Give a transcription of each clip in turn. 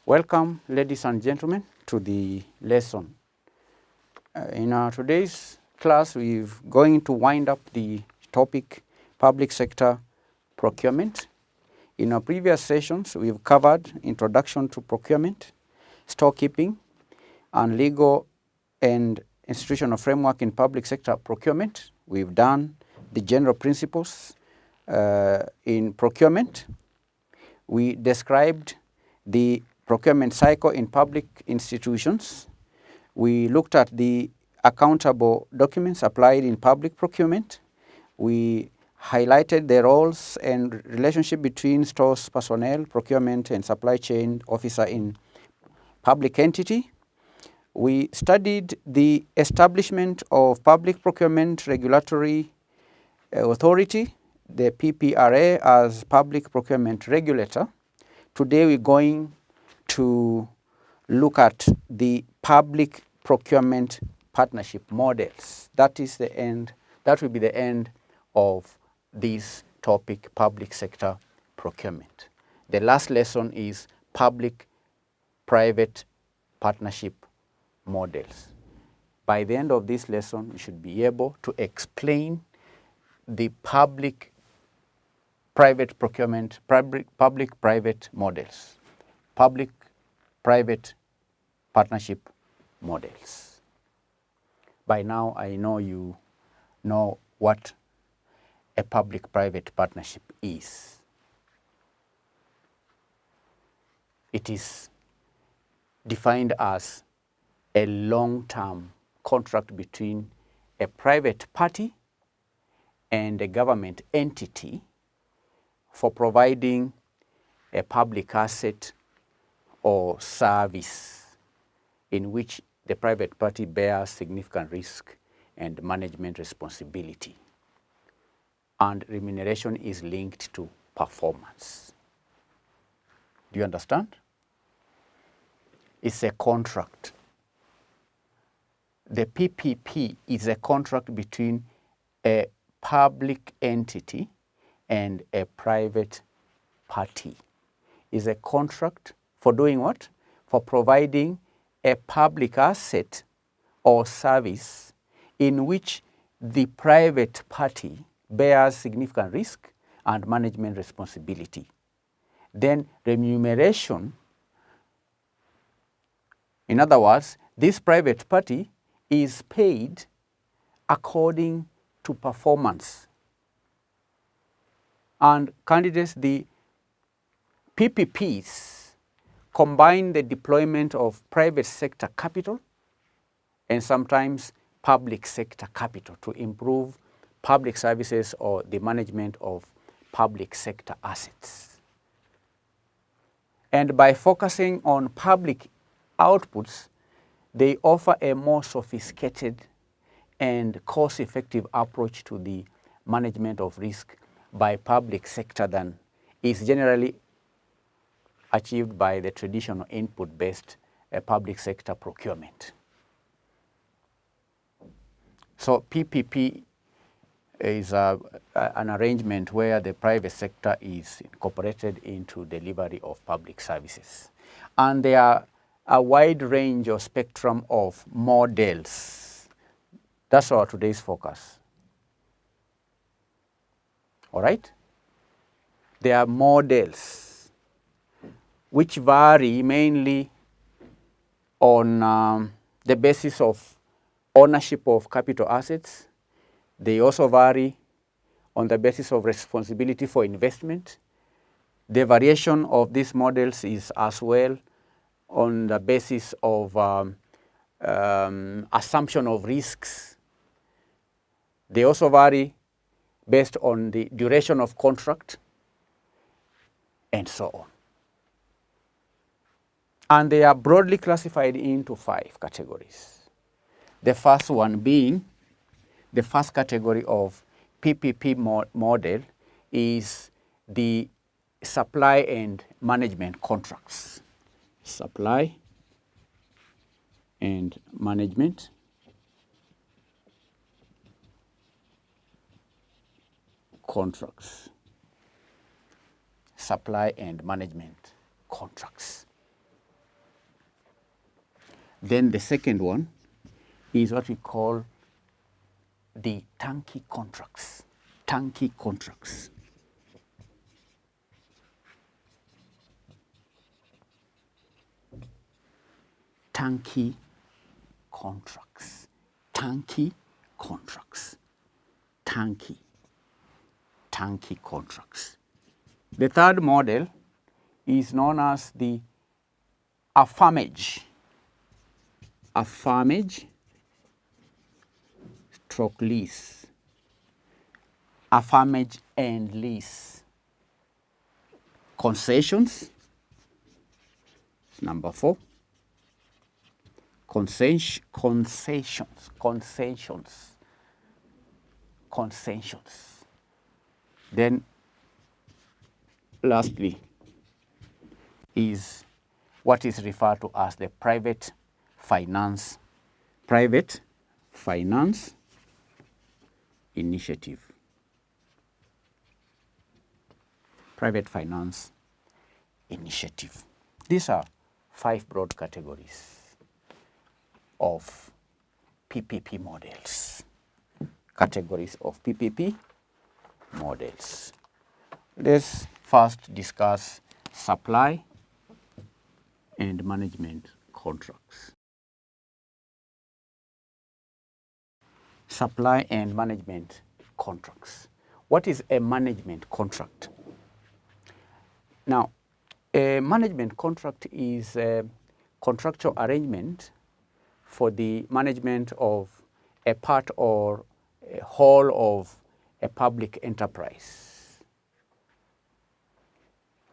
Welcome, ladies and gentlemen, to the lesson. In today's class, we're going to wind up the topic public sector procurement. In our previous sessions, we've covered introduction to procurement, storekeeping, and legal and institutional framework in public sector procurement. We've done the general principles in procurement. We described the procurement cycle in public institutions. We looked at the accountable documents applied in public procurement. We highlighted the roles and relationship between stores personnel, procurement, and supply chain officer in public entity. We studied the establishment of Public Procurement Regulatory Authority, the PPRA, as public procurement regulator. Today we're going to look at the public procurement partnership models. That is the end. That will be the end of this topic, public sector procurement. The last lesson is public-private partnership models. By the end of this lesson, you should be able to explain the public-private procurement, public-private models, public-private partnership models. By now, I know you know what a public-private partnership is. It is defined as a long-term contract between a private party and a government entity for providing a public asset or service in which the private party bears significant risk and management responsibility, and remuneration is linked to performance. Do you understand? It's a contract. The PPP is a contract between a public entity and a private party. It's a contract for doing what? For providing a public asset or service in which the private party bears significant risk and management responsibility. Then remuneration, in other words, this private party is paid according to performance. And candidates, the PPPs combine the deployment of private sector capital and sometimes public sector capital to improve public services or the management of public sector assets. And by focusing on public outputs, they offer a more sophisticated and cost-effective approach to the management of risk by public sector than is generally achieved by the traditional input-based public sector procurement. So PPP is an arrangement where the private sector is incorporated into delivery of public services. And there are a wide range or spectrum of models. That's our today's focus. All right? There are models which vary mainly on the basis of ownership of capital assets. They also vary on the basis of responsibility for investment. The variation of these models is as well on the basis of assumption of risks. They also vary based on the duration of contract and so on. And they are broadly classified into 5 categories. The first one being, the first category of PPP model is the supply and management contracts. Supply and management contracts. supply and management contracts. Then the second one is what we call the turnkey contracts. Turnkey contracts. Turnkey contracts. Turnkey contracts. Turnkey contracts. The third model is known as the affirmage. Affirmage stroke lease. Affirmage and lease. Concessions, number 4. Concessions. Then lastly is what is referred to as the private finance initiative. Private finance initiative. These are 5 broad categories of PPP models. Categories of PPP models. Let's first discuss supply and management contracts. Supply and management contracts. What is a management contract? Now, a management contract is a contractual arrangement for the management of a part or a whole of a public enterprise.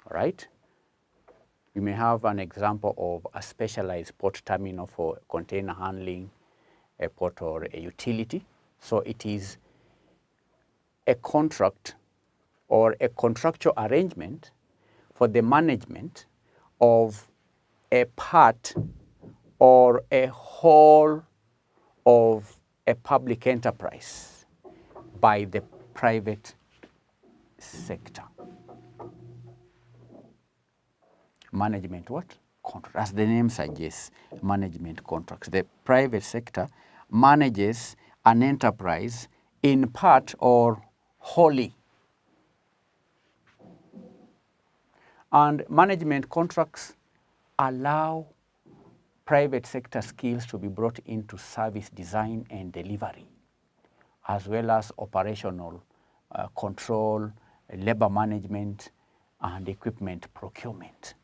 All right? You may have an example of a specialized port terminal for container handling, a port or a utility. So it is a contract or a contractual arrangement for the management of a part or a whole of a public enterprise by the private sector. Management what? Contract. As the name suggests, management contracts. The private sector manages an enterprise in part or wholly. And management contracts allow private sector skills to be brought into service design and delivery, as well as operational control, labor management, and equipment procurement.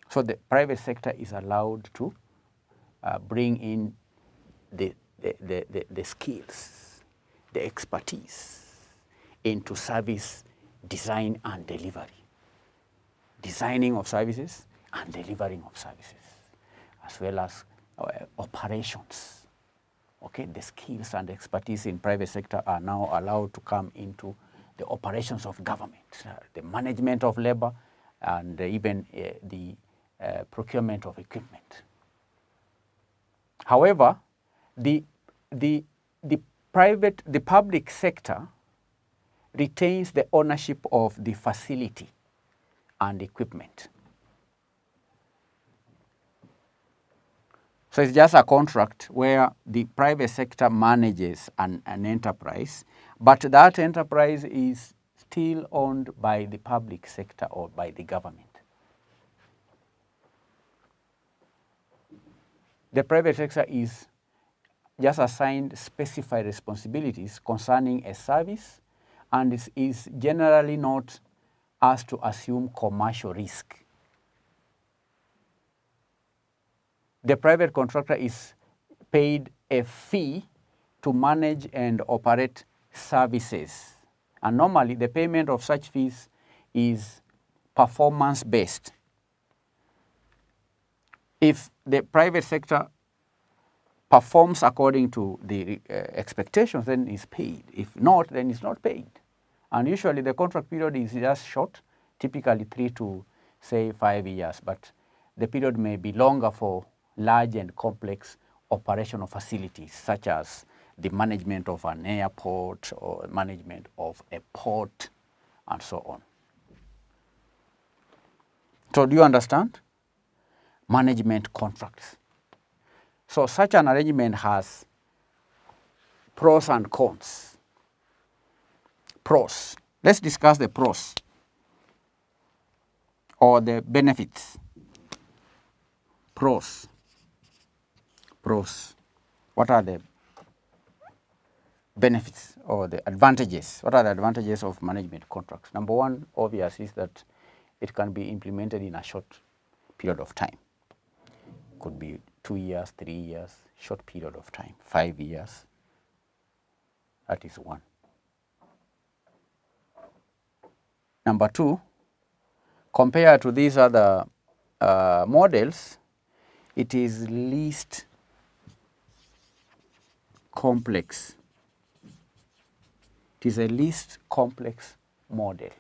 So the private sector is allowed to bring in the skills, the expertise into service design and delivery. Designing of services and delivering of services, as well as operations. Okay, the skills and expertise in private sector are now allowed to come into the operations of government, the management of labor, and even the procurement of equipment. However, the public sector retains the ownership of the facility and equipment. So it's just a contract where the private sector manages an enterprise, but that enterprise is still owned by the public sector or by the government. The private sector is just assigned specified responsibilities concerning a service and is generally not asked to assume commercial risk. The private contractor is paid a fee to manage and operate services. And normally the payment of such fees is performance-based. If the private sector performs according to the expectations, then it's paid. If not, then it's not paid. And usually the contract period is just short, typically 3 to, say, 5 years. But the period may be longer for large and complex operational facilities, such as the management of an airport or management of a port and so on. So do you understand? Management contracts. So such an arrangement has pros and cons. Pros. Let's discuss the pros or the benefits. Pros. Pros. What are the benefits or the advantages? What are the advantages of management contracts? Number one, obvious, is that it can be implemented in a short period of time. Could be 2 years, 3 years, short period of time, 5 years. That is one. Number two, compared to these other models, it is least complex. It is a least complex model.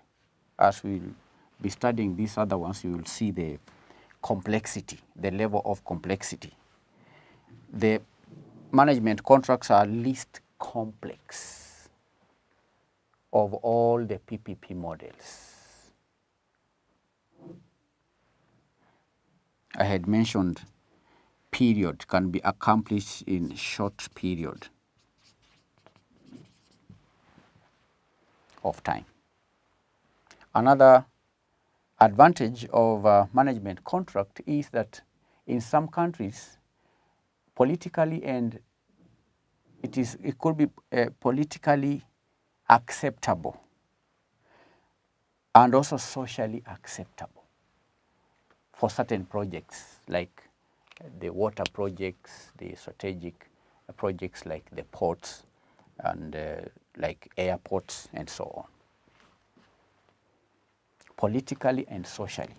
As we'll be studying these other ones, you will see the complexity, the level of complexity. The management contracts are least complex of all the PPP models. I had mentioned period can be accomplished in short period of time. Another advantage of a management contract is that in some countries, politically and it could be politically acceptable and also socially acceptable for certain projects like the water projects, the strategic projects like the ports and like airports and so on. Politically and socially.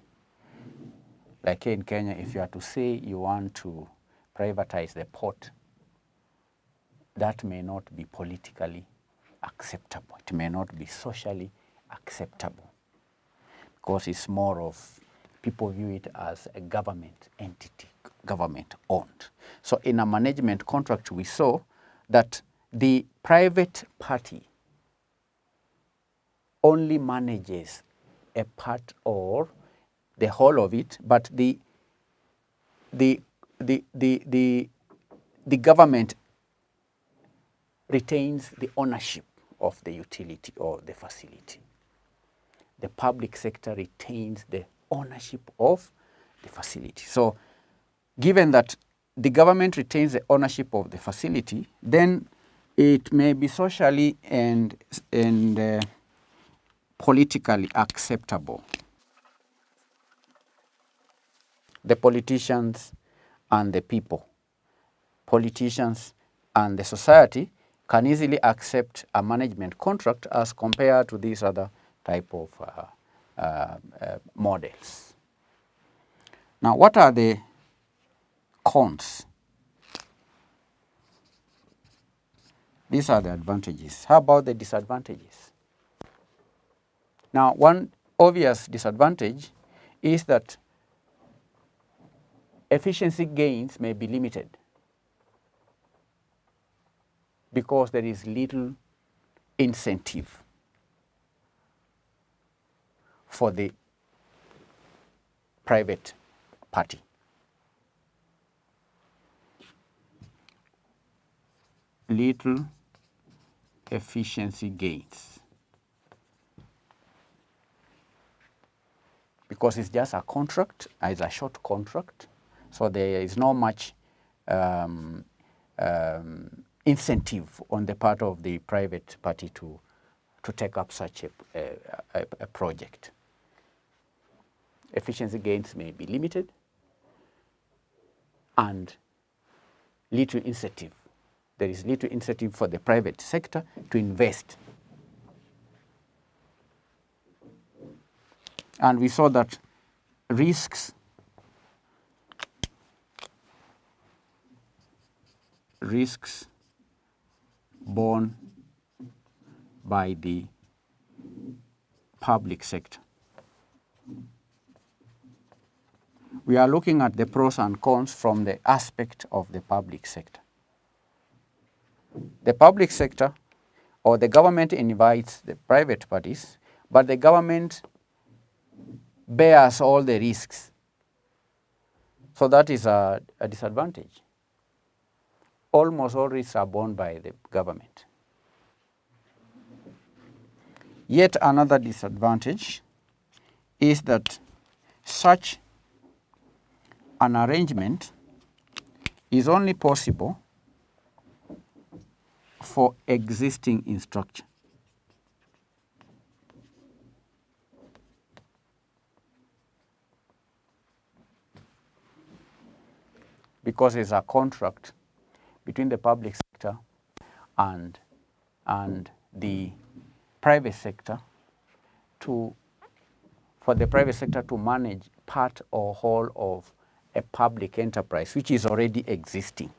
Like here in Kenya, if you are to say you want to privatize the port, that may not be politically acceptable. It may not be socially acceptable because it's more of people view it as a government entity, government owned. So in a management contract, we saw that the private party only manages a part or the whole of it, but the government retains the ownership of the utility or the facility. The public sector retains the ownership of the facility. So given that the government retains the ownership of the facility, then it may be socially and politically acceptable. The politicians and the people, politicians and the society can easily accept a management contract as compared to these other type of models. Now, what are the cons? These are the advantages. How about the disadvantages? Now, one obvious disadvantage is that efficiency gains may be limited because there is little incentive for the private party. Little efficiency gains because it's just a contract, it's a short contract, so there is not much incentive on the part of the private party to take up such a project. Efficiency gains may be limited and little incentive. There is little incentive for the private sector to invest. And we saw that risks borne by the public sector. We are looking at the pros and cons from the aspect of the public sector. The public sector or the government invites the private parties but the government bears all the risks. So that is a disadvantage. Almost all risks are borne by the government. Yet another disadvantage is that such an arrangement is only possible for existing in structure. Because it's a contract between the public sector and the private sector for the private sector to manage part or whole of a public enterprise which is already existing.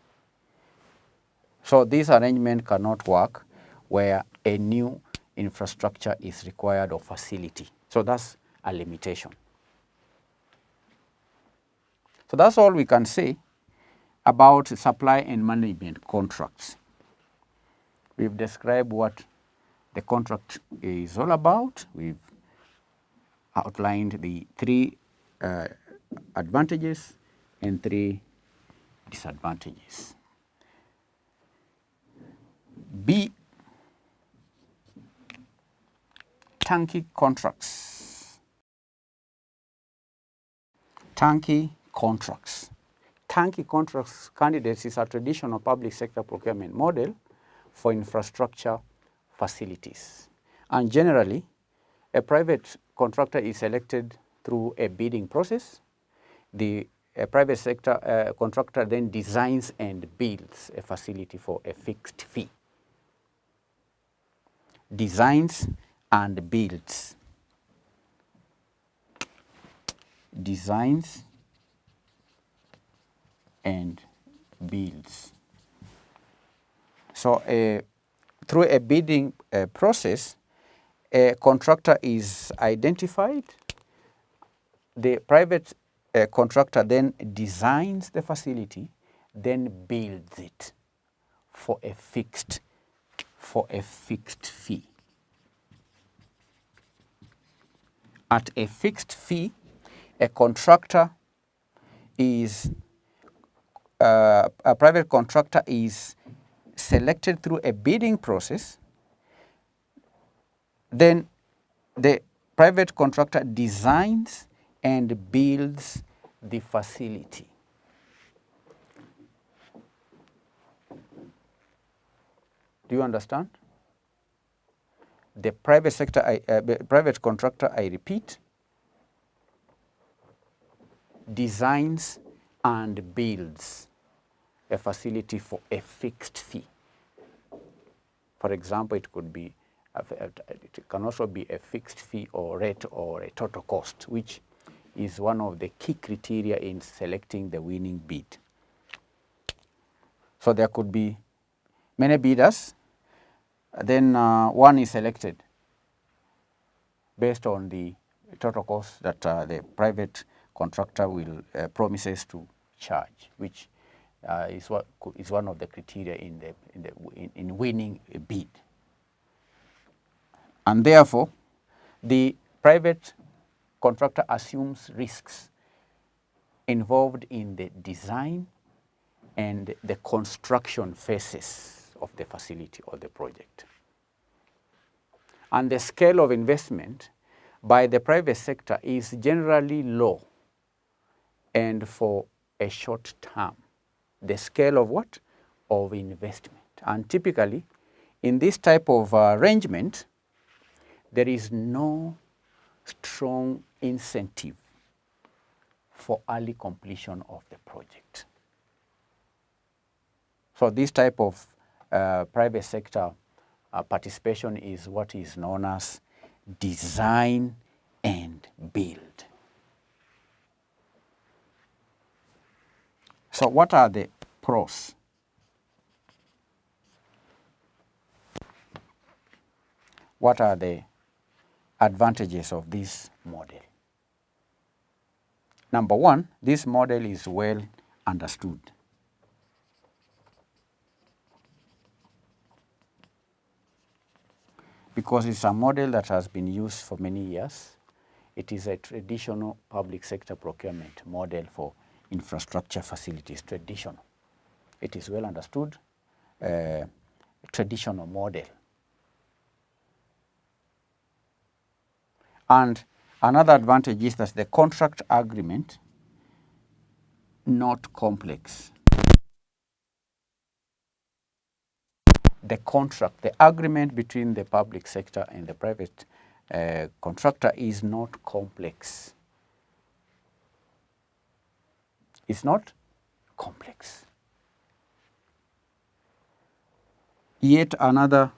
So this arrangement cannot work where a new infrastructure is required or facility. So that's a limitation. So that's all we can say about supply and management contracts. We've described what the contract is all about. We've outlined the 3 advantages and 3 disadvantages. B, turnkey contracts. Turnkey contracts. Turnkey contracts candidates is a traditional public sector procurement model for infrastructure facilities. And generally, a private contractor is selected through a bidding process. The private sector contractor then designs and builds a facility for a fixed fee. Designs and builds. Designs and builds. So through a bidding process, a contractor is identified. The private contractor then designs the facility, then builds it for a fixed fee. At a fixed fee, a contractor is a private contractor is selected through a bidding process. Then the private contractor designs and builds the facility. Do you understand? The private contractor, I repeat, designs and builds a facility for a fixed fee. For example, it could be, it can also be a fixed fee or rate or a total cost, which is one of the key criteria in selecting the winning bid. So there could be many bidders, then one is selected based on the total cost that the private contractor will promises to charge, which is one of the criteria in winning a bid. And therefore, the private contractor assumes risks involved in the design and the construction phases of the facility or the project. And the scale of investment by the private sector is generally low and for a short term. The scale of what? Of investment. And typically, in this type of arrangement, there is no strong incentive for early completion of the project. So this type of private sector participation is what is known as design and build. So what are the pros? What are the advantages of this model? Number one, this model is well understood. because it's a model that has been used for many years. It is a traditional public sector procurement model for infrastructure facilities, traditional. It is well understood, traditional model. And another advantage is that the contract agreement, not complex. The contract, the agreement between the public sector and the private contractor is not complex. It's not complex. Yet another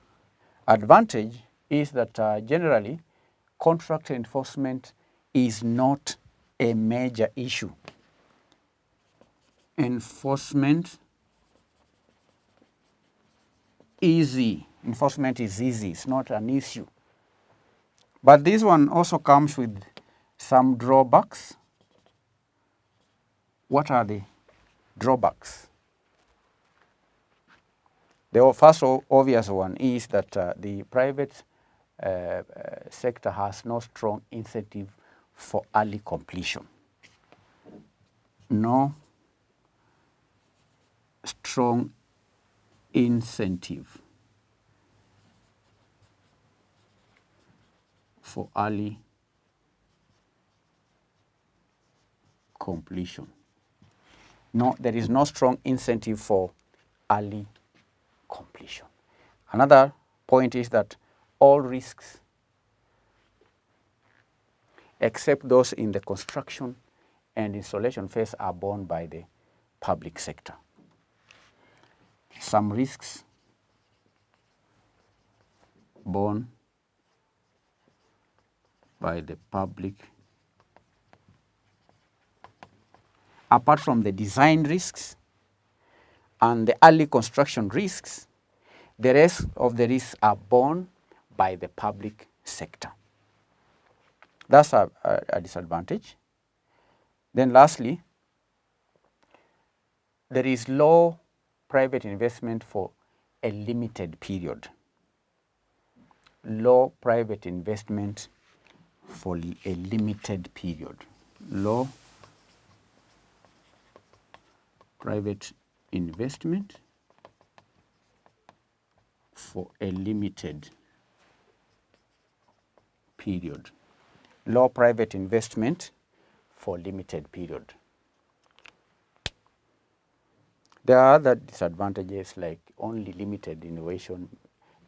advantage is that generally contract enforcement is not a major issue. Enforcement easy. Enforcement is easy. It's not an issue. But this one also comes with some drawbacks. What are the drawbacks? The first obvious one is that the private sector has no strong incentive for early completion. No strong incentive for early completion. No, there is no strong incentive for early completion. Another point is that all risks, except those in the construction and installation phase, are borne by the public sector. Some risks borne by the public. Apart from the design risks and the early construction risks, the rest of the risks are borne by the public sector. That's a disadvantage. Then lastly, there is low private investment for a limited period. Low private investment for a limited period. Low private investment for a limited period. Low private investment for limited period. There are other disadvantages, like only limited innovation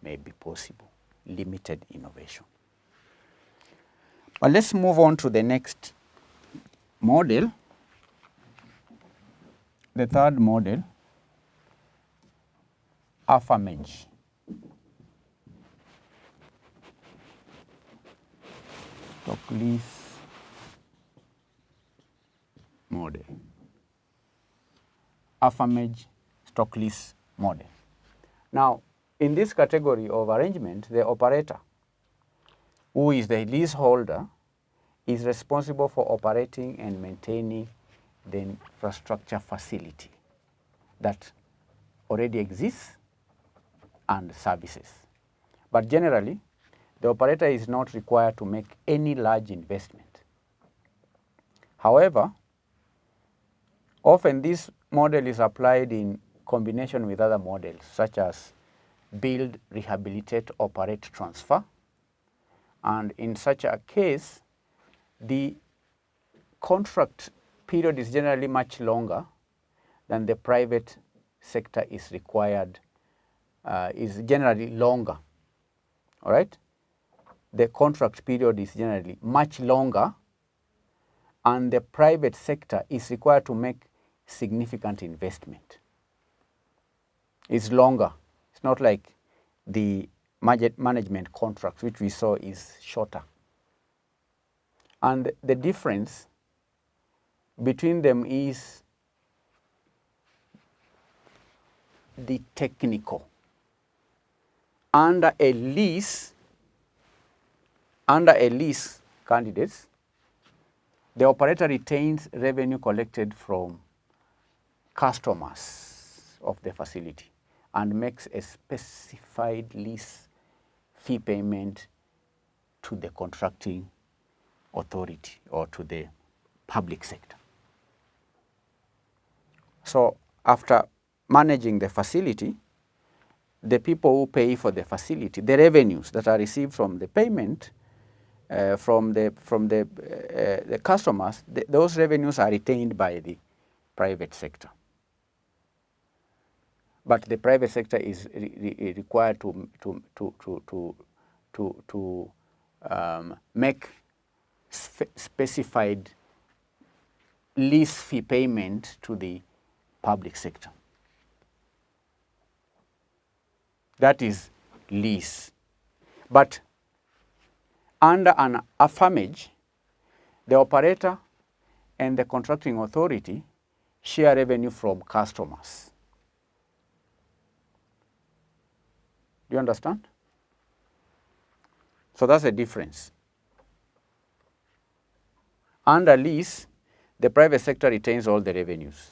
may be possible. Limited innovation. But let's move on to the next model. The third model, APFM. Stock lease model. APFM stock lease model. Now, in this category of arrangement, the operator, who is the leaseholder, is responsible for operating and maintaining the infrastructure facility that already exists and services. But generally, the operator is not required to make any large investment. However, often this model is applied in combination with other models, such as build, rehabilitate, operate, transfer. And in such a case, the contract period is generally much longer than the private sector is required, is generally longer. All right? The contract period is generally much longer, and the private sector is required to make significant investment. It's longer. It's not like the management contract, which we saw is shorter. And the difference between them is the technical. Under a lease candidates, the operator retains revenue collected from customers of the facility and makes a specified lease fee payment to the contracting authority or to the public sector. So after managing the facility, the people who pay for the facility, the revenues that are received from the payment from the customers, those revenues are retained by the private sector. But the private sector is required to make specified lease fee payment to the public sector. That is lease. But under an affirmage, the operator and the contracting authority share revenue from customers. Do you understand? So that's the difference. Under lease, the private sector retains all the revenues,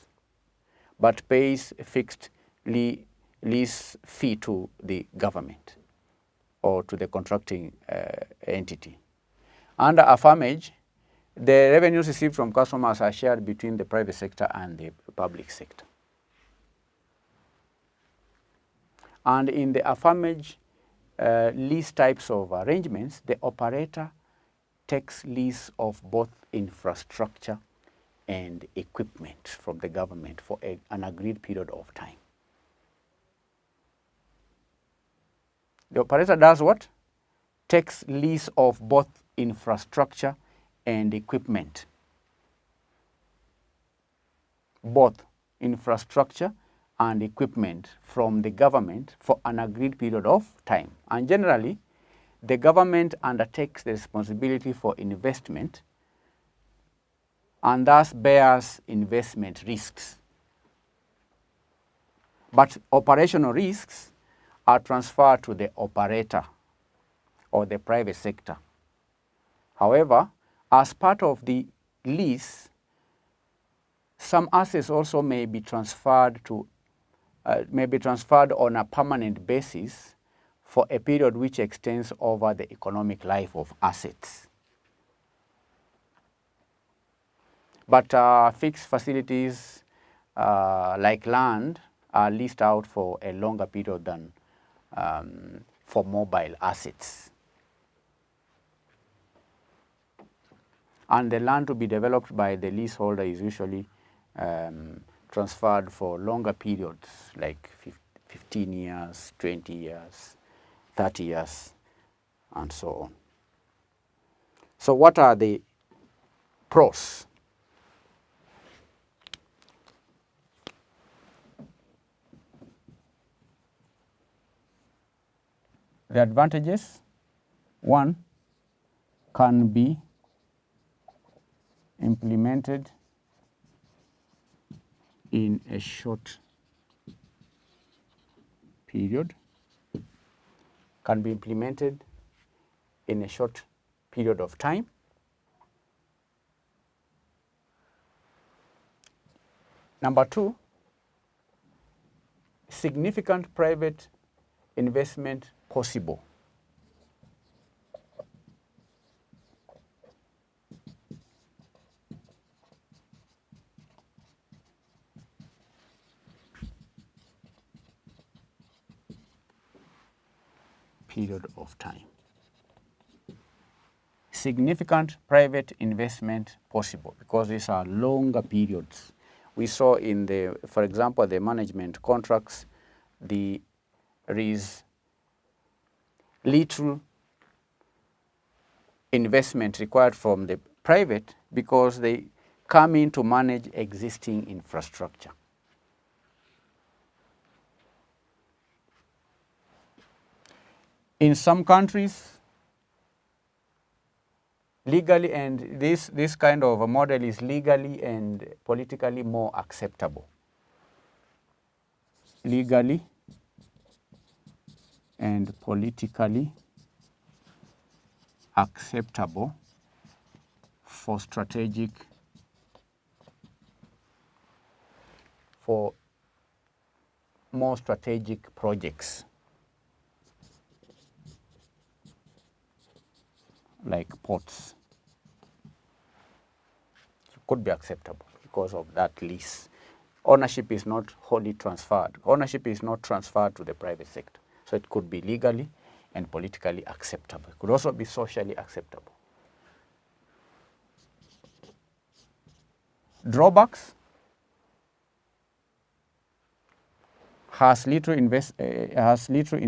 but pays a fixed lease fee to the government or to the contracting entity. Under affirmage, the revenues received from customers are shared between the private sector and the public sector. And in the affirmage lease types of arrangements, the operator takes lease of both infrastructure and equipment from the government for an agreed period of time. The operator does what? Takes lease of both infrastructure and equipment. Both infrastructure and equipment from the government for an agreed period of time. And generally, the government undertakes the responsibility for investment and thus bears investment risks. But operational risks are transferred to the operator or the private sector. However, as part of the lease, some assets also may be transferred on a permanent basis for a period which extends over the economic life of assets. But fixed facilities like land are leased out for a longer period than for mobile assets. And the land to be developed by the leaseholder is usually transferred for longer periods, like 15 years, 20 years, 30 years, and so on. So what are the pros? The advantages: one, can be implemented in a short period, can be implemented in a short period of time. Number two, significant private investment possible. Period of time. Significant private investment possible because these are longer periods. We saw in the, for example, the management contracts, there is little investment required from the private because they come in to manage existing infrastructure. In some countries, legally, and this kind of a model is legally and politically more acceptable. Legally and politically acceptable for more strategic projects. like ports. It could be acceptable because of that lease. Ownership is not wholly transferred. Ownership is not transferred to the private sector. So it could be legally and politically acceptable. It could also be socially acceptable. Drawbacks: has little incentive, has little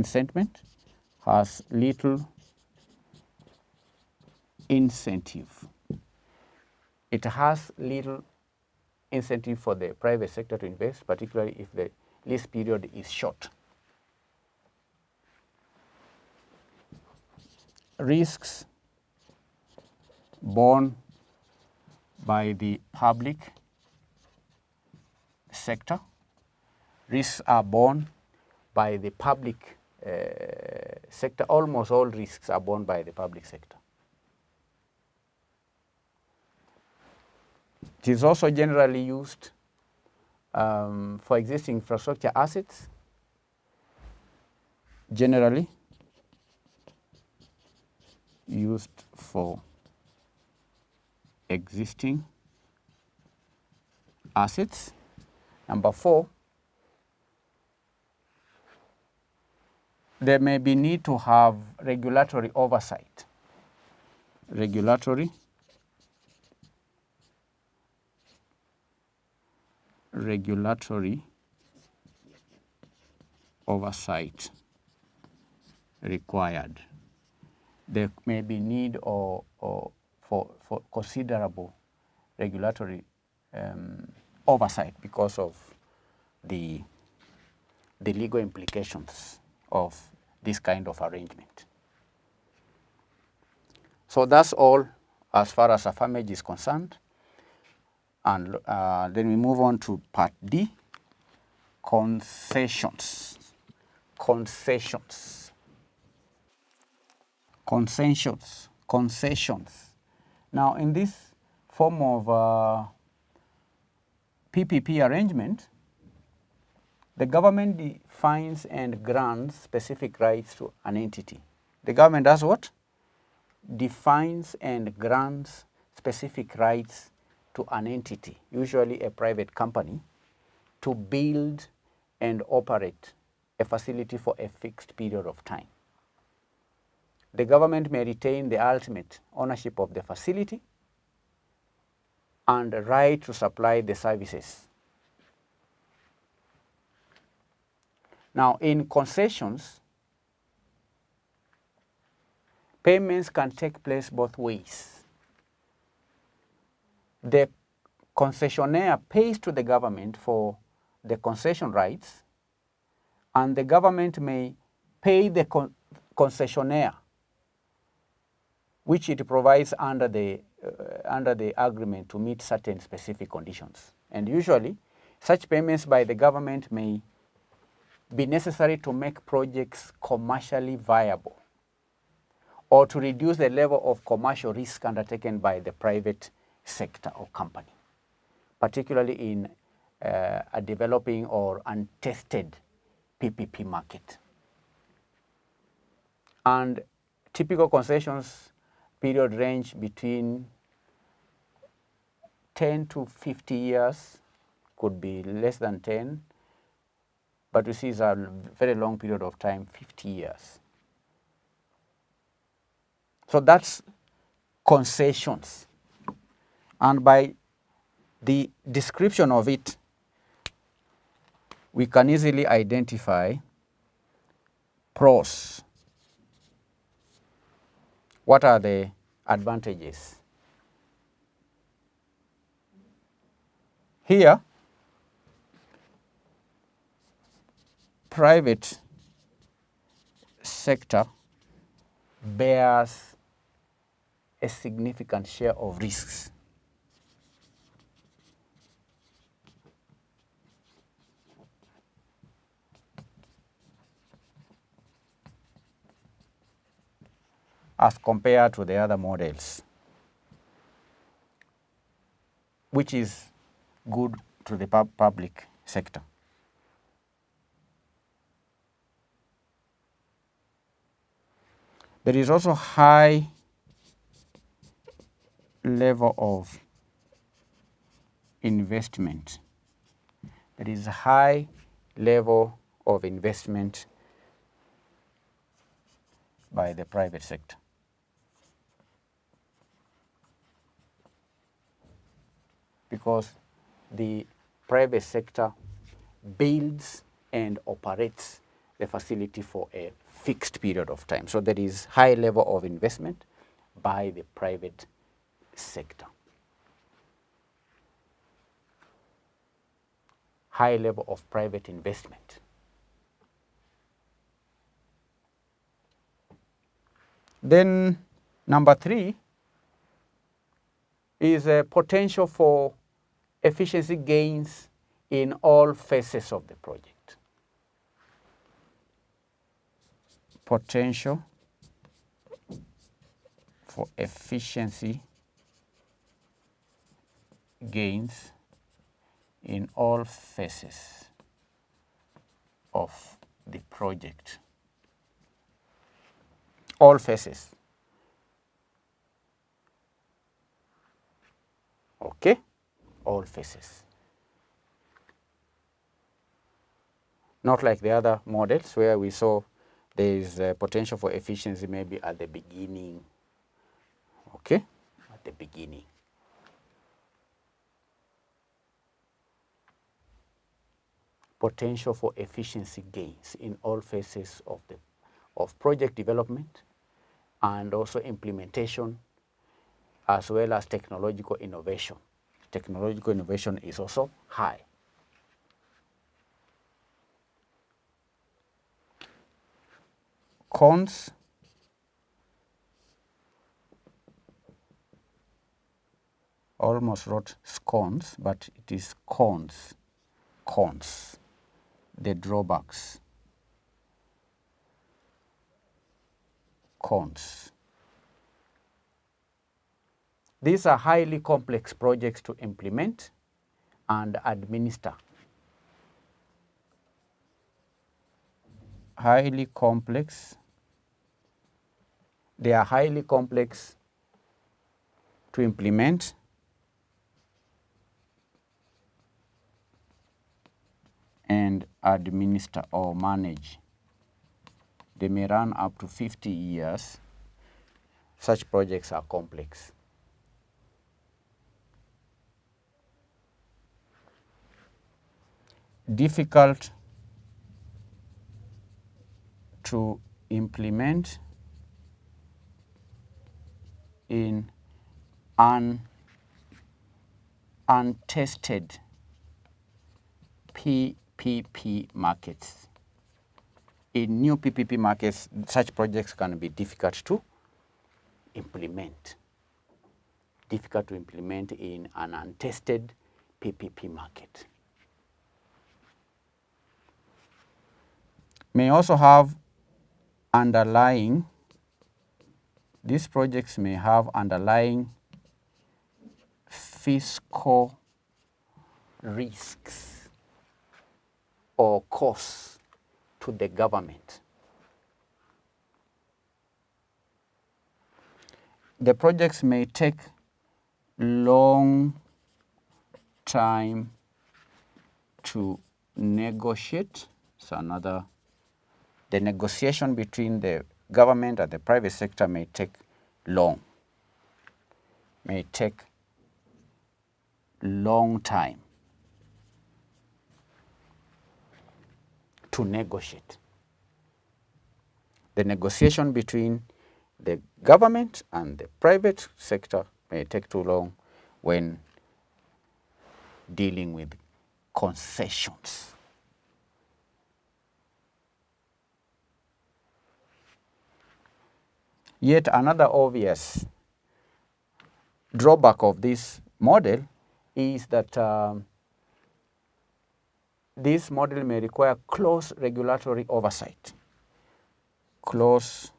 incentive. It has little incentive for the private sector to invest, particularly if the lease period is short. Risks borne by the public sector. Risks are borne by the public sector. Almost all risks are borne by the public sector. It is also generally used for existing infrastructure assets. Generally used for existing assets. Number 4, there may be need to have regulatory oversight. Regulatory oversight required. There may be need for considerable regulatory oversight because of the legal implications of this kind of arrangement. So that's all as far as affirmage is concerned. And then we move on to part D, concessions. Concessions. Now, in this form of PPP arrangement, the government defines and grants specific rights to an entity. The government does what? Defines and grants specific rights to an entity, usually a private company, to build and operate a facility for a fixed period of time. The government may retain the ultimate ownership of the facility and the right to supply the services. Now, in concessions, payments can take place both ways. The concessionaire pays to the government for the concession rights, and the government may pay the concessionaire, which it provides under the agreement to meet certain specific conditions. And usually, such payments by the government may be necessary to make projects commercially viable or to reduce the level of commercial risk undertaken by the private sector or company, particularly in a developing or untested PPP market. And typical concessions period range between 10 to 50 years, could be less than 10, but we see it's a very long period of time, 50 years. So that's concessions. And by the description of it, we can easily identify pros. What are the advantages? Here, private sector bears a significant share of risks. As compared to the other models, which is good to the public sector. There is also high level of investment. There is a high level of investment by the private sector. Because the private sector builds and operates the facility for a fixed period of time. So there is high level of investment by the private sector. High level of private investment. Then number 3 is a potential for efficiency gains in all phases of the project. Potential for efficiency gains in all phases of the project. All phases. Okay? All phases. Not like the other models where we saw there is a potential for efficiency maybe at the beginning. Okay? At the beginning. Potential for efficiency gains in all phases of project development and also implementation, as well as technological innovation. Technological innovation is also high. Cons. Almost wrote scones, but it is cons. Cons. The drawbacks. Cons. These are highly complex projects to implement and administer. Highly complex. They are highly complex to implement and administer or manage. They may run up to 50 years. Such projects are complex. Difficult to implement in untested PPP markets. In new PPP markets, such projects can be difficult to implement. Difficult to implement in an untested PPP market. May also have underlying, these projects may have underlying fiscal risks or costs to the government. The projects may take long time to negotiate. So another, the negotiation between the government and the private sector may take long. May take long time to negotiate. The negotiation between the government and the private sector may take too long when dealing with concessions. Yet another obvious drawback of this model is that this model may require close regulatory oversight. Close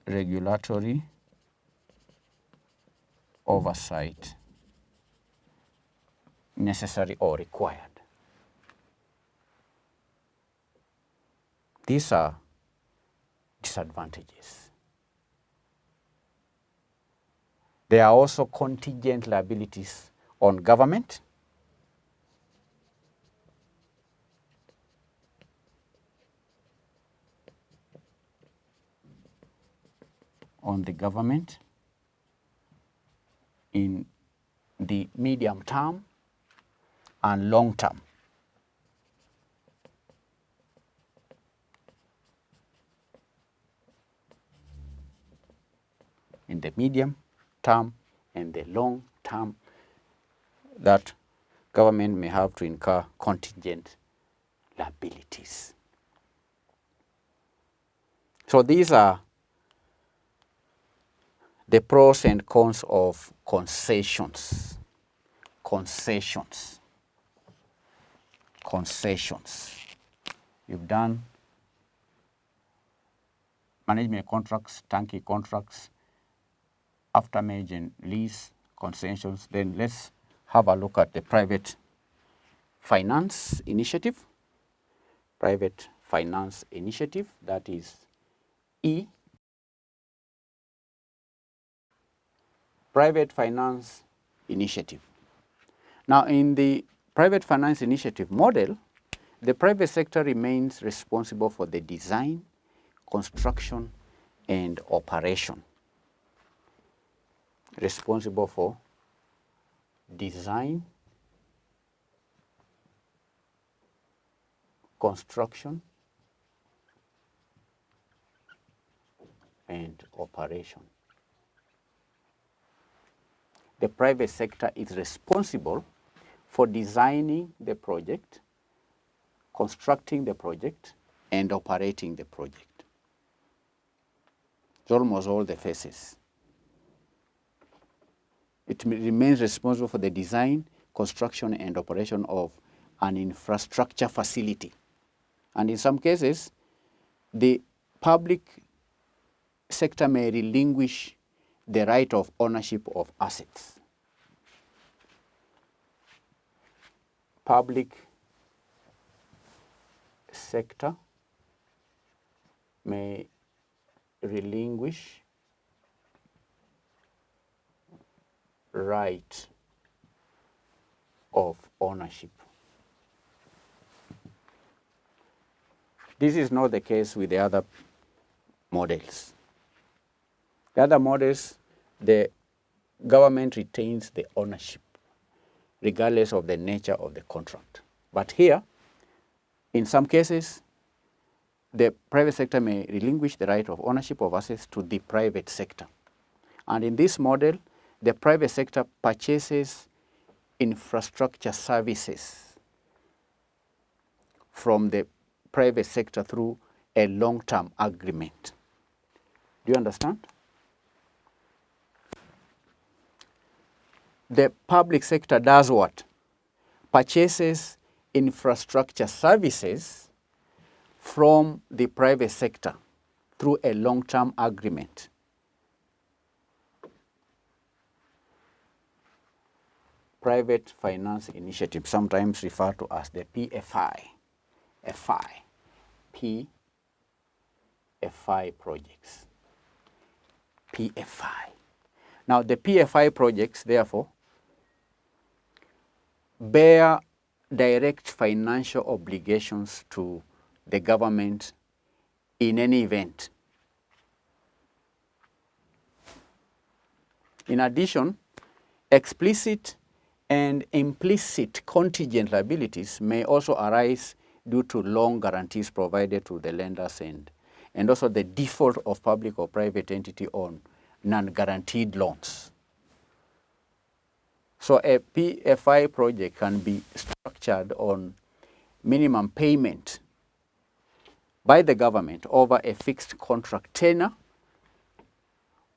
regulatory oversight necessary or required. These are disadvantages. There are also contingent liabilities on government, in the medium term and long term. In the medium term and the long term, that government may have to incur contingent liabilities. So these are the pros and cons of concessions. Concessions. You've done management contracts, turnkey contracts, after-marriage and lease concessions. Then let's have a look at the private finance initiative. Private finance initiative, that is E. Private finance initiative. Now, in the private finance initiative model, the private sector remains responsible for the design, construction, and operation. Responsible for design, construction, and operation. The private sector is responsible for designing the project, constructing the project, and operating the project. It's almost all the phases. It remains responsible for the design, construction, and operation of an infrastructure facility. And in some cases, the public sector may relinquish the right of ownership of assets. Public sector may relinquish right of ownership. This is not the case with the other models. The other models, the government retains the ownership regardless of the nature of the contract. But here, in some cases, the private sector may relinquish the right of ownership of assets to the private sector. And in this model, the private sector purchases infrastructure services from the private sector through a long-term agreement. Do you understand? The public sector does what? Purchases infrastructure services from the private sector through a long-term agreement. Private finance initiative, sometimes referred to as the PFI. PFI projects. PFI. Now, the PFI projects, therefore, bear direct financial obligations to the government in any event. In addition, explicit and implicit contingent liabilities may also arise due to loan guarantees provided to the lenders and also the default of public or private entity on non-guaranteed loans. So a PFI project can be structured on minimum payment by the government over a fixed contract tenure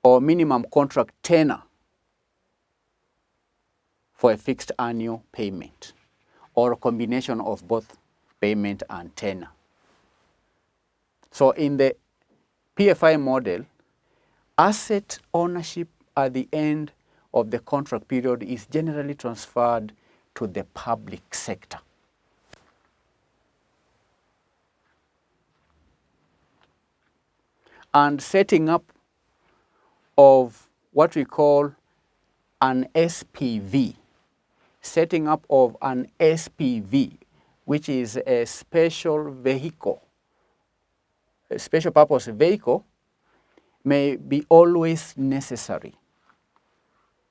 or minimum contract tenure for a fixed annual payment, or a combination of both payment and tenure. So in the PFI model, asset ownership at the end of the contract period is generally transferred to the public sector. And setting up of what we call an SPV, setting up of an SPV, which is a special vehicle, a special purpose vehicle, may be always necessary.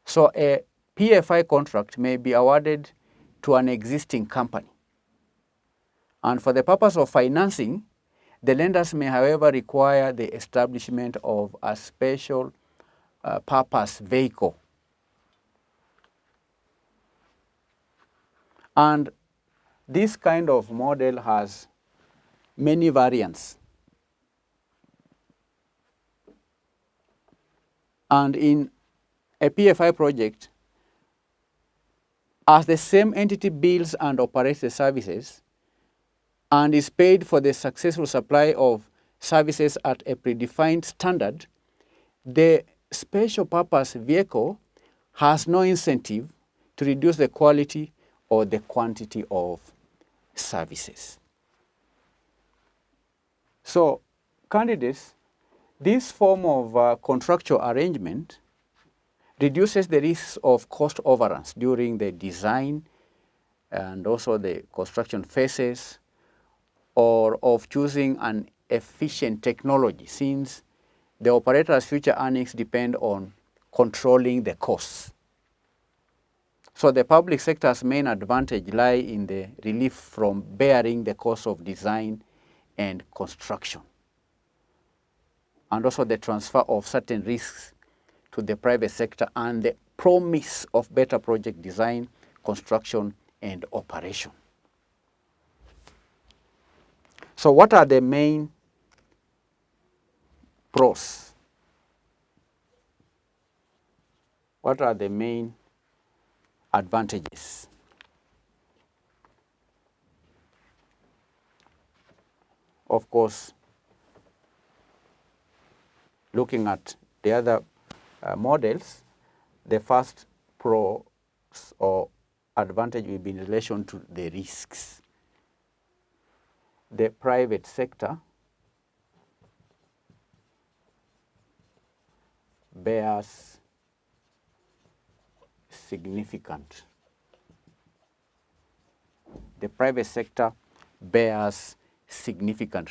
So a PFI contract may be awarded to an existing company. And for the purpose of financing, the lenders may, however, require the establishment of a special purpose vehicle. And this kind of model has many variants. And in a PFI project, as the same entity builds and operates the services and is paid for the successful supply of services at a predefined standard, the special purpose vehicle has no incentive to reduce the quality or the quantity of services. So, candidates, this form of contractual arrangement reduces the risks of cost overruns during the design and also the construction phases, or of choosing an efficient technology, since the operator's future earnings depend on controlling the costs. So the public sector's main advantage lie in the relief from bearing the cost of design and construction, and also the transfer of certain risks to the private sector and the promise of better project design, construction, and operation. So what are the main pros? What are the main advantages? Of course, looking at the other models, the first pro or advantage will be in relation to the risks. The private sector bears significant. The private sector bears significant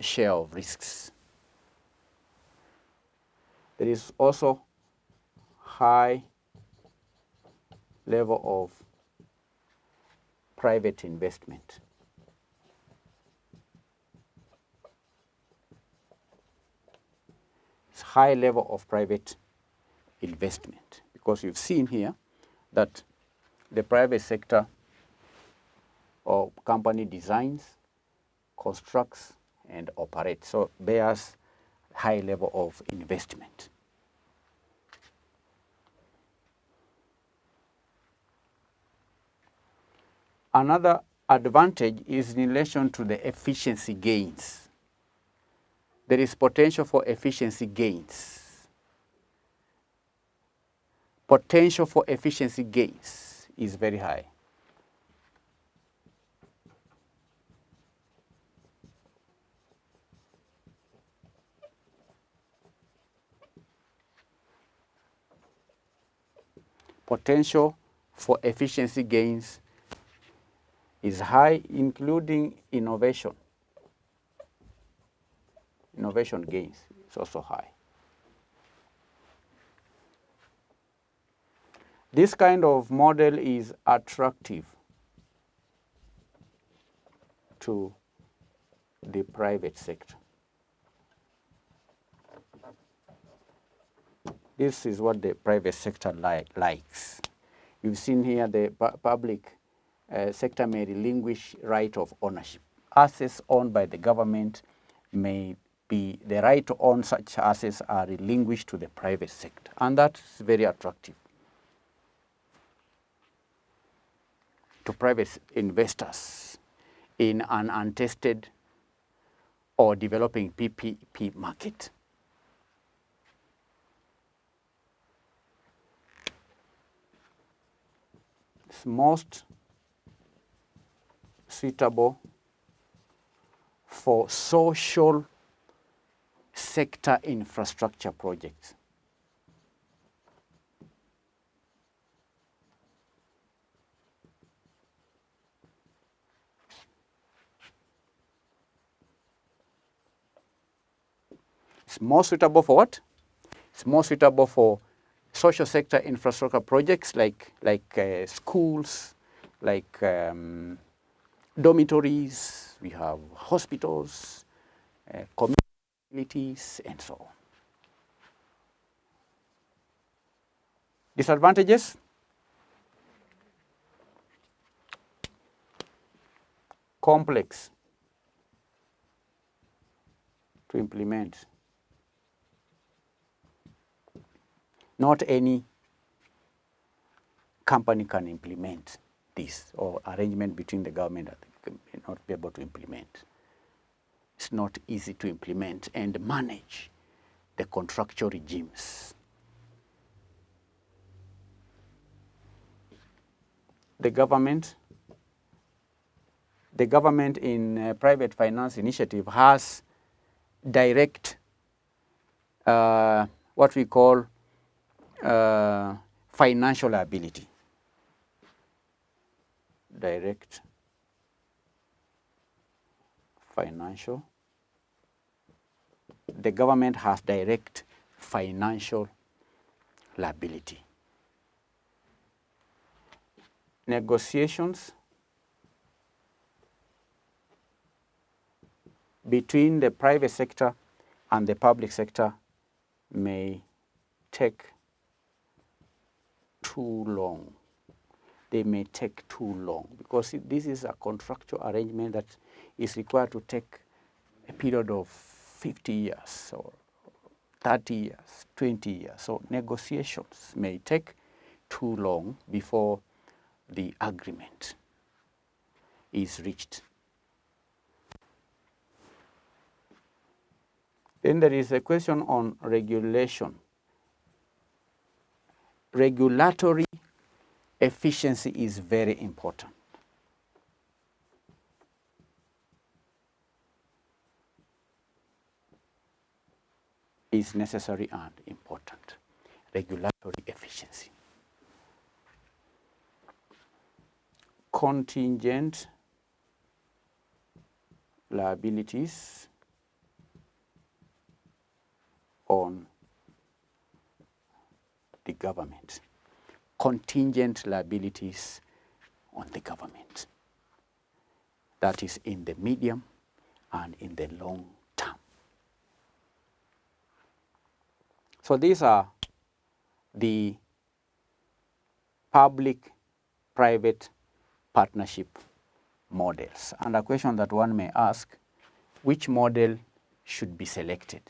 share of risks. There is also high level of private investment. It's high level of private investment, because you've seen here that the private sector or company designs, constructs, and operates, so bears high level of investment. Another advantage is in relation to the efficiency gains. There is potential for efficiency gains. Potential for efficiency gains is very high. Potential for efficiency gains is high, including innovation. Innovation gains is also high. This kind of model is attractive to the private sector. This is what the private sector likes. You've seen here the public sector may relinquish right of ownership. Assets owned by the government may be, the right to own such assets are relinquished to the private sector, and that's very attractive to private investors in an untested or developing PPP market. It's most suitable for social sector infrastructure projects. more suitable for what? It's more suitable for social sector infrastructure projects like schools, like dormitories, we have hospitals, communities, and so on. Disadvantages? Complex to implement. Not any company can implement this, or arrangement between the government and not be able to implement. It's not easy to implement and manage the contractual regimes. The government in private finance initiative has direct what we call financial liability. Direct financial. The government has direct financial liability. Negotiations between the private sector and the public sector may take too long. They may take too long because this is a contractual arrangement that is required to take a period of 50 years or 30 years, 20 years. So negotiations may take too long before the agreement is reached. Then there is a question on regulation. Regulatory efficiency is very important. Is necessary and important. Regulatory efficiency. Contingent liabilities on the government. Contingent liabilities on the government. That is in the medium and in the long term. So these are the public-private partnership models. And a question that one may ask, which model should be selected?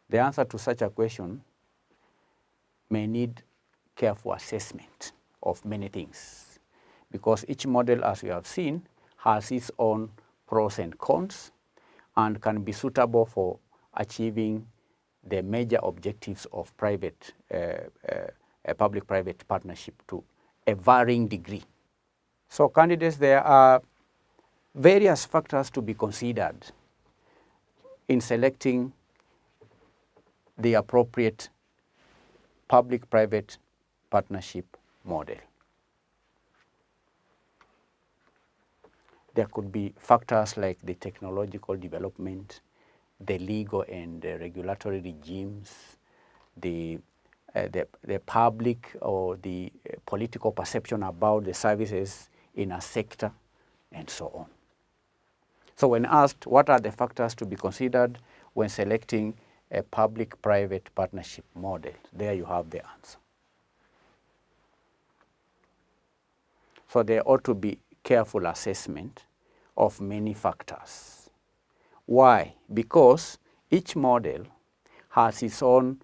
The answer to such a question may need careful assessment of many things, because each model, as we have seen, has its own pros and cons and can be suitable for achieving the major objectives of private, public-private partnership to a varying degree. So candidates, there are various factors to be considered in selecting the appropriate public-private partnership model. There could be factors like the technological development, the legal and regulatory regimes, the public or the political perception about the services in a sector, and so on. So when asked what are the factors to be considered when selecting a public-private partnership model, there you have the answer. So there ought to be careful assessment of many factors. Why? Because each model has its own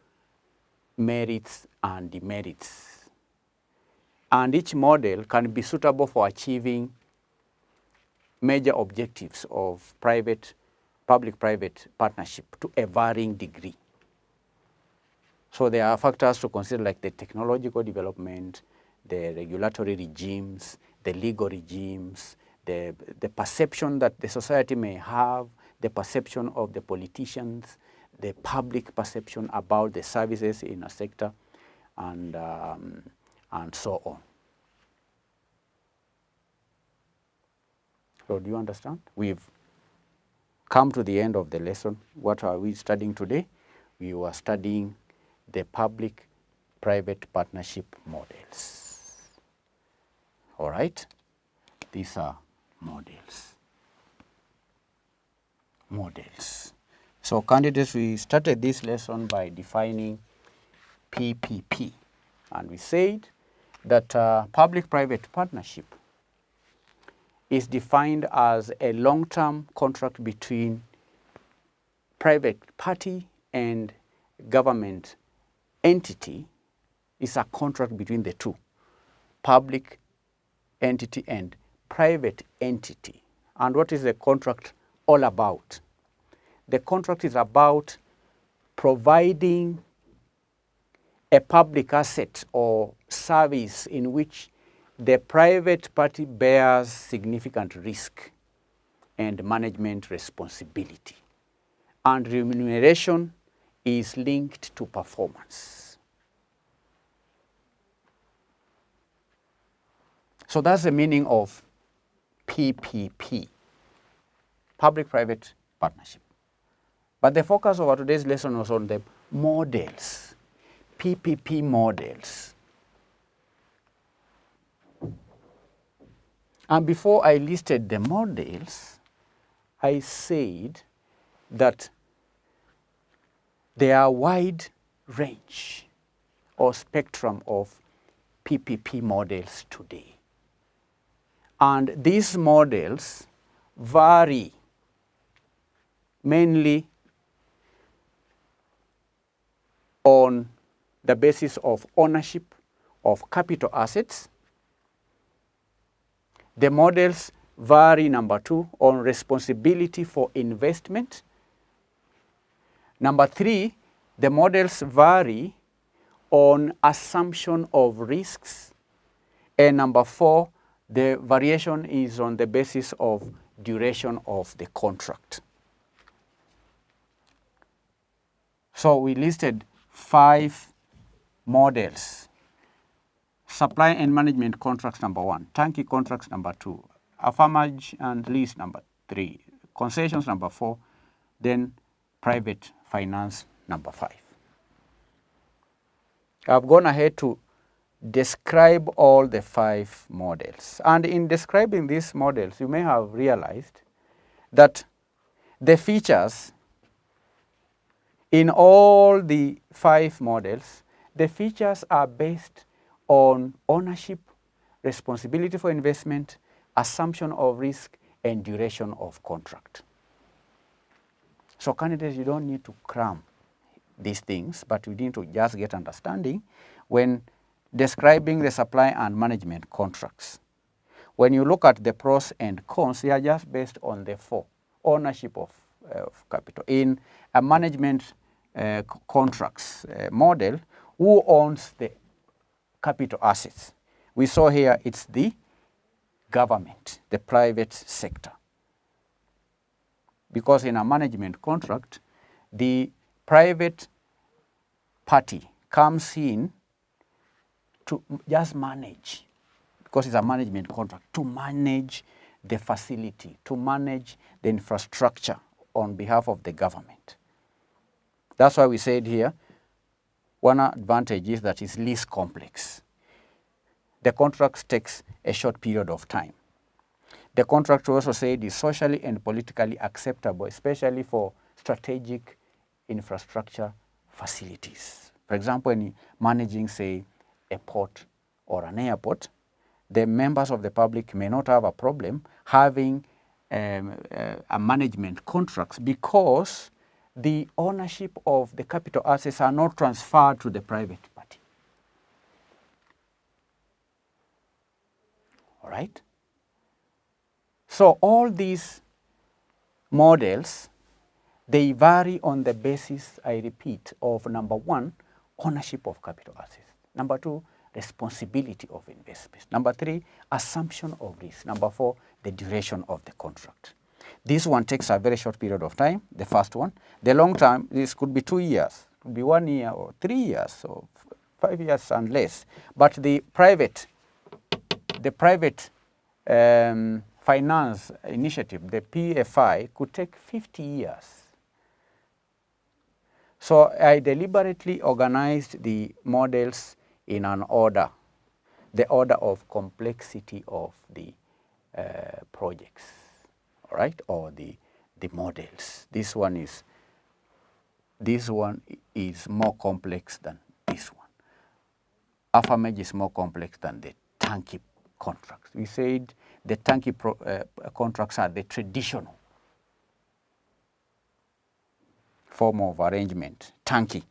merits and demerits. And each model can be suitable for achieving major objectives of public-private partnership to a varying degree. So there are factors to consider like the technological development, the regulatory regimes, the legal regimes, the perception that the society may have, the perception of the politicians, the public perception about the services in a sector, and so on. So do you understand? We've come to the end of the lesson. What are we studying today? We were studying the public-private partnership models. All right? These are models. Models. So candidates, we started this lesson by defining PPP. And we said that public-private partnership is defined as a long-term contract between private party and government entity. Is a contract between the two, public entity and private entity. And what is the contract all about? The contract is about providing a public asset or service in which the private party bears significant risk and management responsibility. And remuneration is linked to performance. So that's the meaning of PPP, public-private partnership. But the focus of our today's lesson was on the models, PPP models. And before I listed the models, I said that there are a wide range or spectrum of PPP models today. And these models vary mainly on the basis of ownership of capital assets. The models vary, number 2, on responsibility for investment. Number 3, the models vary on assumption of risks. And number 4, the variation is on the basis of duration of the contract. So we listed 5 models. Supply and management contracts, number 1. Turnkey contracts, number 2. Affirmage and lease, number 3. Concessions, number 4. Then private finance, number 5. I've gone ahead to describe all the 5 models. And in describing these models, you may have realized that the features in all the 5 models, the features are based on ownership, responsibility for investment, assumption of risk, and duration of contract. So candidates, you don't need to cram these things, but you need to just get understanding when describing the supply and management contracts. When you look at the pros and cons, they are just based on the 4. Ownership of capital. In a management contracts model, who owns the capital assets? We saw here it's the government, the private sector. Because in a management contract, the private party comes in to just manage, because it's a management contract, to manage the facility, to manage the infrastructure on behalf of the government. That's why we said here, one advantage is that it's least complex. The contract takes a short period of time. The contract also said is socially and politically acceptable, especially for strategic infrastructure facilities. For example, in managing, say, a port or an airport, the members of the public may not have a problem having a management contracts because the ownership of the capital assets are not transferred to the private party. All right? So all these models, they vary on the basis, I repeat, of number 1, ownership of capital assets. Number 2, responsibility of investment. Number 3, assumption of risk. Number 4, the duration of the contract. This one takes a very short period of time, the first one. The long term, this could be 2 years, could be 1 year or 3 years or 5 years and less. But the private finance initiative, the PFI, could take 50 years. So I deliberately organized the models in an order, the order of complexity of the projects, all right, or the models. This one is more complex than this one. APFM is more complex than the turnkey contracts. We said the turnkey contracts are the traditional form of arrangement. Turnkey,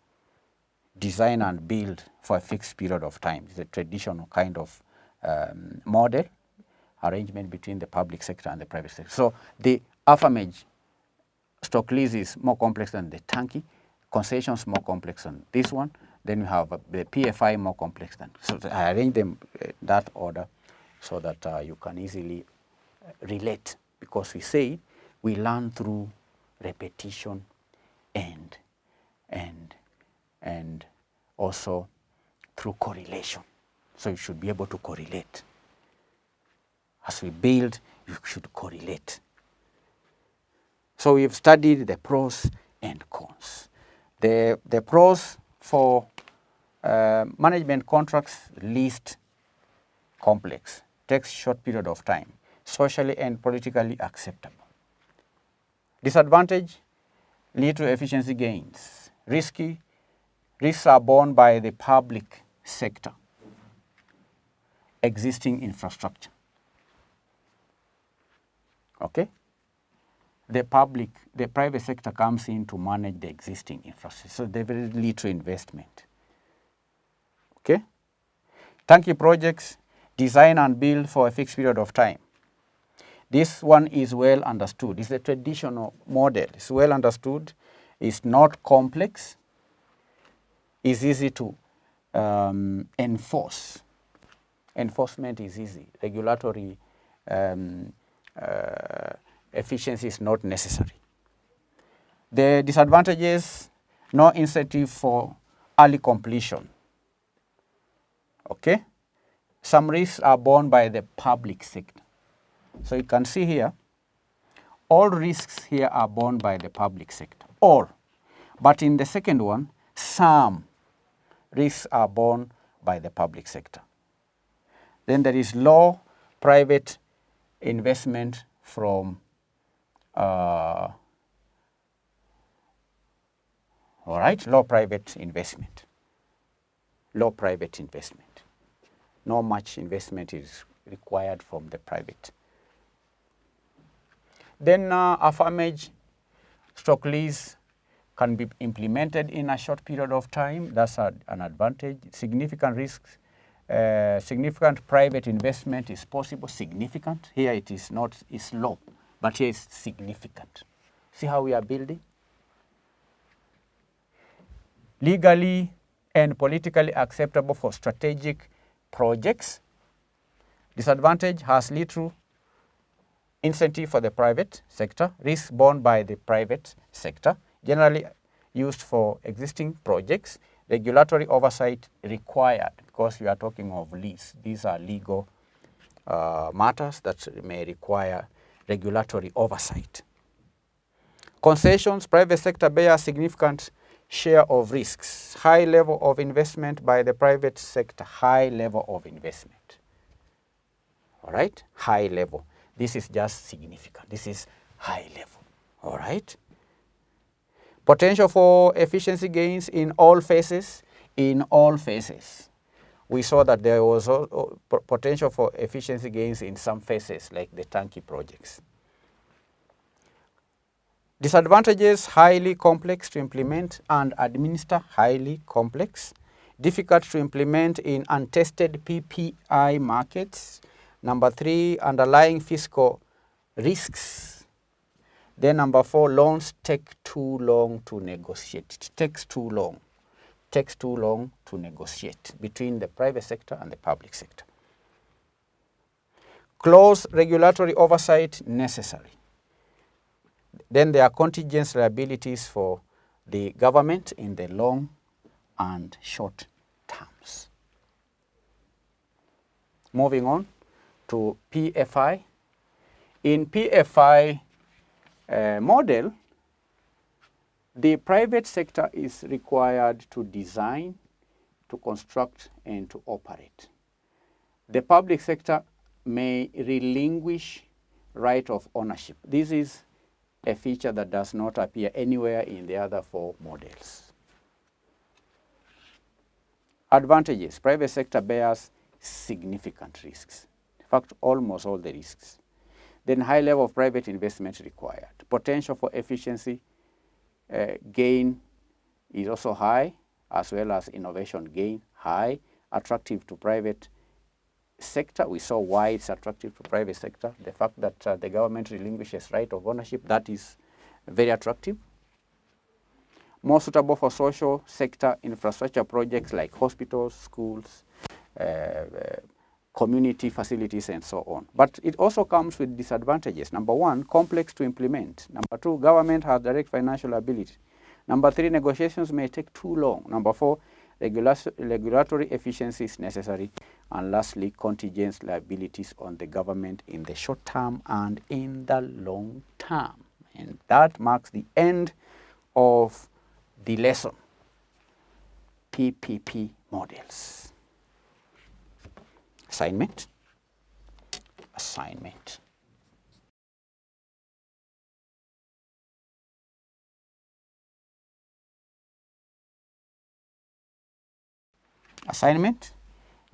design and build for a fixed period of time. It's a traditional kind of model, arrangement between the public sector and the private sector. So the APFM stock lease is more complex than the turnkey. Concessions more complex than this one. Then we have the PFI more complex than. So I arrange them that order so that you can easily relate, because we say we learn through repetition and also through correlation. So you should be able to correlate. As we build, you should correlate. So we've studied the pros and cons. The pros for management contracts: least complex, takes short period of time, socially and politically acceptable. Disadvantage: lead to efficiency gains. Risks are borne by the public sector. Existing infrastructure. Okay? The private sector comes in to manage the existing infrastructure, so they will lead to investment. Okay? Turnkey projects, design and build for a fixed period of time. This one is well understood. It's a traditional model. It's well understood. It's not complex. It's easy to enforce. Enforcement is easy. Regulatory efficiency is not necessary. The disadvantages: no incentive for early completion. Okay? Some risks are borne by the public sector. So you can see here, all risks here are borne by the public sector. All. But in the second one, some risks are borne by the public sector. Then there is low private investment from all right, low private investment. Low private investment. Not much investment is required from the private. Then APFM stock lease can be implemented in a short period of time. That's an advantage. Significant risks. Significant private investment is possible. Significant. Here it is not, it's low, but here it's significant. See how we are building? Legally and politically acceptable for strategic projects. Disadvantage: has little incentive for the private sector. Risk borne by the private sector. Generally used for existing projects. Regulatory oversight required, because we are talking of lease. These are legal matters that may require regulatory oversight. Concessions: private sector bears significant share of risks. High level of investment by the private sector. High level of investment. All right? High level. This is just significant. This is high level. All right? Potential for efficiency gains in all phases. In all phases. We saw that there was potential for efficiency gains in some phases, like the turnkey projects. Disadvantages: highly complex to implement and administer. Highly complex. Difficult to implement in untested PPI markets. Number 3, underlying fiscal risks. Then number 4, loans take too long to negotiate. It takes too long. Takes too long to negotiate between the private sector and the public sector. Close regulatory oversight necessary. Then there are contingency liabilities for the government in the long and short terms. Moving on to PFI. In PFI model, the private sector is required to design, to construct, and to operate. The public sector may relinquish right of ownership. This is a feature that does not appear anywhere in the other four models. Advantages. Private sector bears significant risks. In fact, almost all the risks. Then high level of private investment required. Potential for efficiency gain is also high, as well as innovation gain high. Attractive to private sector. We saw why it's attractive to private sector. The fact that the government relinquishes right of ownership, that is very attractive. More suitable for social sector infrastructure projects like hospitals, schools, community facilities, and so on. But it also comes with disadvantages. Number one, complex to implement. Number two, government has direct financial ability. Number three, negotiations may take too long. Number four, regulatory efficiency is necessary. And lastly, contingent liabilities on the government in the short term and in the long term. And that marks the end of the lesson, PPP models. Assignment. Assignment. Assignment.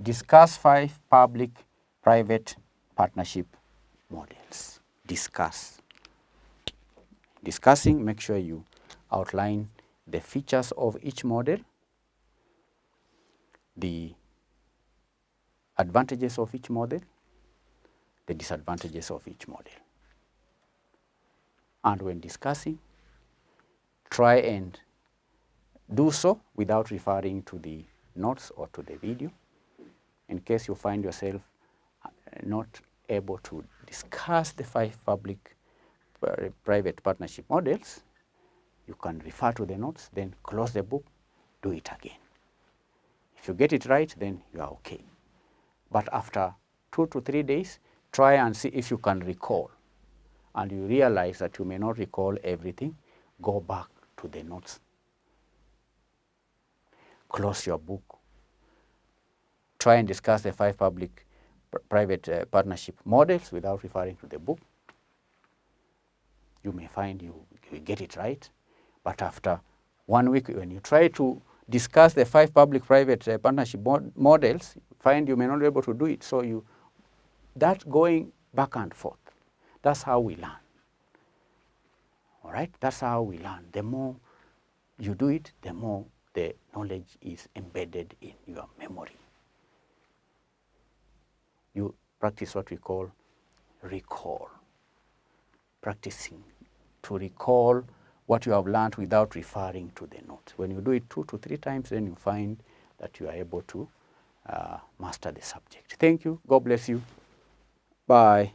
Discuss 5 public-private partnership models. Discuss. Discussing, make sure you outline the features of each model, the advantages of each model, the disadvantages of each model. And when discussing, try and do so without referring to the notes or to the video. In case you find yourself not able to discuss the 5 public-private partnership models, you can refer to the notes, then close the book, do it again. If you get it right, then you are okay. But after 2 to 3 days, try and see if you can recall. And you realize that you may not recall everything, go back to the notes. Close your book. Try and discuss the 5 public-private partnership models without referring to the book. You may find you get it right. But after 1 week, when you try to discuss the 5 public-private partnership models, find you may not be able to do it. So that going back and forth, that's how we learn. All right? That's how we learn. The more you do it, the more the knowledge is embedded in your memory. You practice what we call recall. Practicing to recall what you have learned without referring to the notes. When you do it 2 to 3 times, then you find that you are able to master the subject. Thank you. God bless you. Bye.